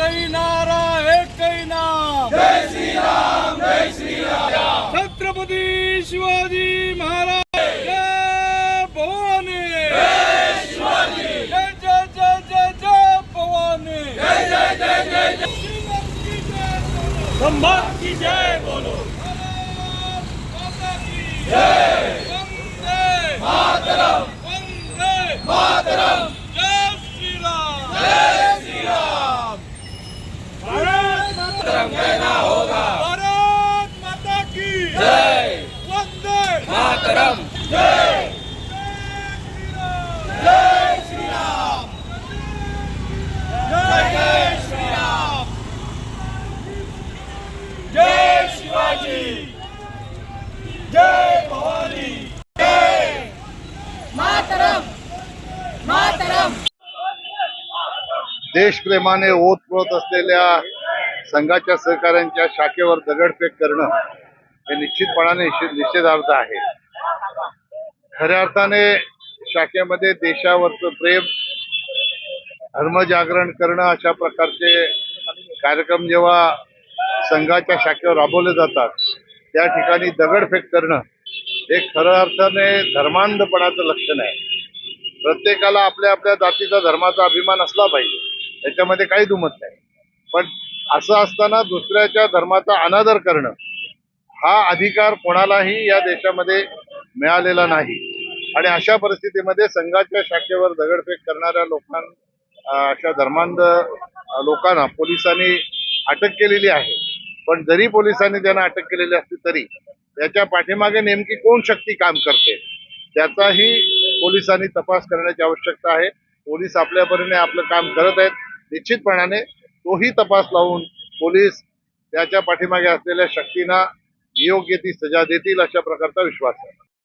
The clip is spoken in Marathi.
एकही नारा एकही नाम जय श्री राम, जय श्री राम। छत्रपती शिवाजी महाराज जय भवानी, जय शिवाजी, जय जय जय जय जय भवानी, जय जय जय जय जय। संभाग की जय बोलो, भारत माता की जय वंदे मातरम, वंदे मातरम, जय श्री राम, जय श्री राम। भारत मातरम कहना होगा, भारत माता की जय वंदे मातरम, जय जय श्री राम, जय जय श्री राम, जय शिवाजी, जय भवानी, जय मातरम, मातरम। देशप्रेमाने ओतप्रोत असलेल्या संघाच्या सहकाऱ्यांच्या शाखेवर दगडफेक करणं हे निश्चितपणाने निषेधार्ह आहे. खऱ्या अर्थाने शाखेमध्ये देशावरचं प्रेम, धर्मजागरण करणं अशा प्रकारचे कार्यक्रम जेव्हा संघाच्या शाखेवर राबवले जातात त्या ठिकाणी दगडफेक करणं हे खऱ्या अर्थाने धर्मांधपणाचं लक्षण आहे. प्रत्येकाला आपल्या आपल्या जातीचा धर्माचा अभिमान असला पाहिजे, त्याच्यामध्ये काही दुमत नाही. पण असं असताना दुसऱ्याच्या धर्माचा अनादर करणं हा अधिकार कोणालाही या देशामध्ये मिळालेला नाही. आणि अशा परिस्थितीमध्ये संघाच्या शाखेवर दगडफेक करणाऱ्या अशा धर्मांध लोकांना पोलिसांनी अटक केलेली आहे. पण जरी पोलिसांनी त्यांना अटक केलेली असली तरी त्याच्या पाठीमागे नेमकी कोण शक्ती काम करते त्याचाही पोलिसांनी तपास करण्याची आवश्यकता आहे. पोलीस आपल्या परीने आपलं काम करत आहेत. निश्चितपणाने तोही तपास लावून पोलीस त्याच्या पाठीमागे असलेल्या शक्तींना योग्य ती सजा देतील अशा प्रकारचा विश्वास आहे.